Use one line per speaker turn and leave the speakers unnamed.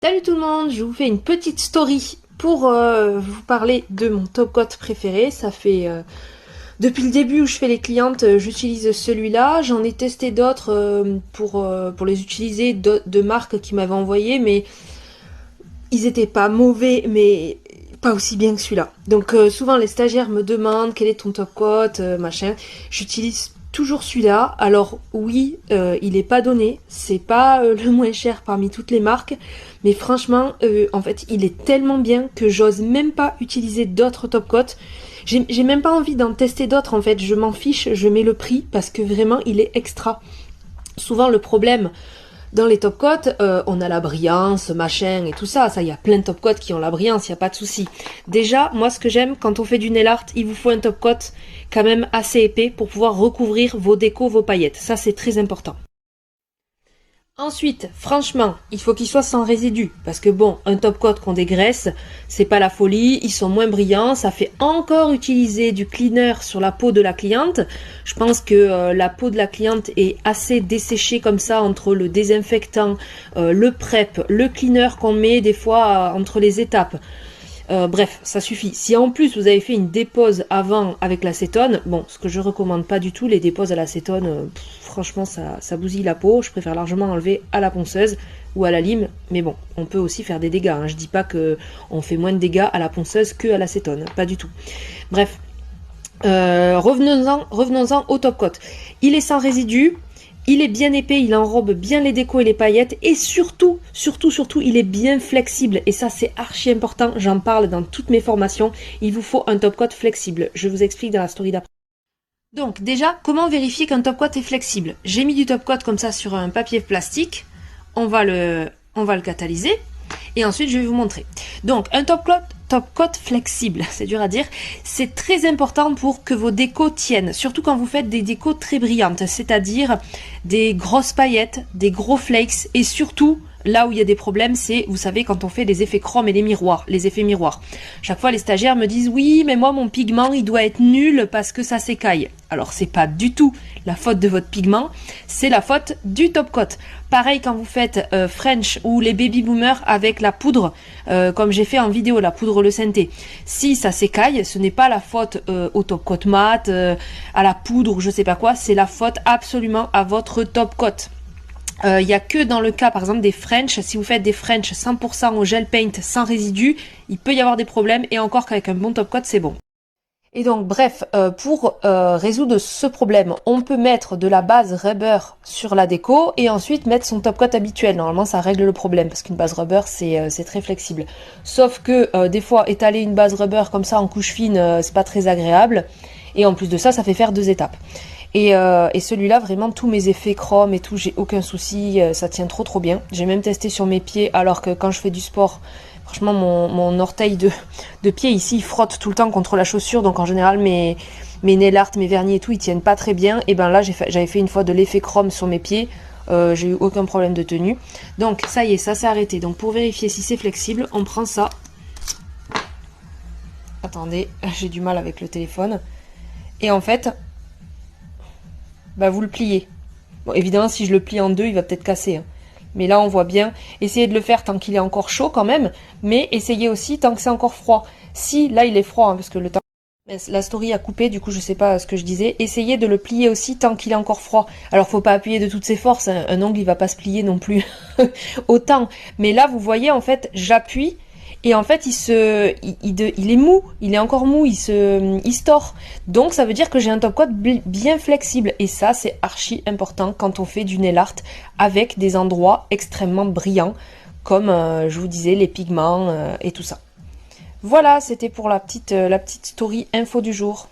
Salut tout le monde, je vous fais une petite story pour vous parler de mon top coat préféré. Ça fait depuis le début où je fais les clientes, j'utilise celui-là. J'en ai testé d'autres pour les utiliser, de marques qui m'avaient envoyé, mais ils étaient pas mauvais, mais pas aussi bien que celui-là. Donc souvent les stagiaires me demandent quel est ton top coat, machin. J'utilise toujours celui-là. Alors oui, il est pas donné, c'est pas le moins cher parmi toutes les marques, mais franchement, en fait, il est tellement bien que j'ose même pas utiliser d'autres top coats. J'ai même pas envie d'en tester d'autres en fait, je m'en fiche, je mets le prix parce que vraiment il est extra. Souvent le problème dans les top coats, on a la brillance, machin et tout ça. Ça, il y a plein de top coats qui ont la brillance, il n'y a pas de souci. Déjà, moi, ce que j'aime, quand on fait du nail art, il vous faut un top coat quand même assez épais pour pouvoir recouvrir vos décos, vos paillettes. Ça, c'est très important. Ensuite, franchement, il faut qu'il soit sans résidus. Parce que bon, un top coat qu'on dégraisse, c'est pas la folie, ils sont moins brillants, ça fait encore utiliser du cleaner sur la peau de la cliente. Je pense que la peau de la cliente est assez desséchée comme ça entre le désinfectant, le prep, le cleaner qu'on met des fois entre les étapes. Bref, ça suffit. Si en plus vous avez fait une dépose avant avec l'acétone, bon, ce que je recommande pas du tout, les déposes à l'acétone, franchement ça bousille la peau. Je préfère largement enlever à la ponceuse ou à la lime, mais bon, on peut aussi faire des dégâts, hein. Je dis pas que on fait moins de dégâts à la ponceuse que à l'acétone, pas du tout. Bref, revenons-en au top coat. Il est sans résidus. Il est bien épais, il enrobe bien les décos et les paillettes et surtout, il est bien flexible. Et ça, c'est archi important, j'en parle dans toutes mes formations. Il vous faut un top coat flexible. Je vous explique dans la story d'après. Donc déjà, comment vérifier qu'un top coat est flexible? J'ai mis du top coat comme ça sur un papier plastique. On va le catalyser. Et ensuite, je vais vous montrer. Donc, un top coat flexible, c'est dur à dire, c'est très important pour que vos décos tiennent, surtout quand vous faites des décos très brillantes, c'est-à-dire des grosses paillettes, des gros flakes, et surtout, là où il y a des problèmes, c'est, vous savez, quand on fait les effets chrome et les miroirs, les effets miroirs. Chaque fois, les stagiaires me disent, oui, mais moi, mon pigment, il doit être nul parce que ça s'écaille. Alors, c'est pas du tout la faute de votre pigment, c'est la faute du top coat. Pareil quand vous faites French ou les baby boomers avec la poudre, comme j'ai fait en vidéo, la poudre le synthé. Si ça s'écaille, ce n'est pas la faute au top coat mat, à la poudre ou je sais pas quoi, c'est la faute absolument à votre top coat. Il n'y a que dans le cas par exemple des French, si vous faites des French 100% au gel paint sans résidus, il peut y avoir des problèmes et encore qu'avec un bon top coat c'est bon. Et donc bref, pour résoudre ce problème, on peut mettre de la base rubber sur la déco et ensuite mettre son top coat habituel. Normalement ça règle le problème parce qu'une base rubber c'est très flexible. Sauf que des fois étaler une base rubber comme ça en couche fine, c'est pas très agréable. Et en plus de ça, ça fait faire 2 étapes. Et celui-là, vraiment, tous mes effets chrome et tout, j'ai aucun souci, ça tient trop bien. J'ai même testé sur mes pieds, alors que quand je fais du sport, franchement, mon orteil de pied ici, il frotte tout le temps contre la chaussure, donc en général, mes nail art, mes vernis et tout, ils tiennent pas très bien. Et ben là, j'avais fait une fois de l'effet chrome sur mes pieds, j'ai eu aucun problème de tenue. Donc ça y est, ça s'est arrêté. Donc pour vérifier si c'est flexible, on prend ça. Attendez, j'ai du mal avec le téléphone. Et en fait, bah vous le pliez. Bon, évidemment, si je le plie en deux, il va peut-être casser, hein. Mais là, on voit bien. Essayez de le faire tant qu'il est encore chaud quand même, mais essayez aussi tant que c'est encore froid. Si, là, il est froid, hein, parce que le temps... La story a coupé, du coup, je sais pas ce que je disais. Essayez de le plier aussi tant qu'il est encore froid. Alors, faut pas appuyer de toutes ses forces, hein. Un ongle, il va pas se plier non plus autant. Mais là, vous voyez, en fait, j'appuie. Et en fait, il est mou, il est encore mou, il se tord. Donc, ça veut dire que j'ai un top coat bien flexible. Et ça, c'est archi important quand on fait du nail art avec des endroits extrêmement brillants, comme, je vous disais, les pigments et tout ça. Voilà, c'était pour la petite story info du jour.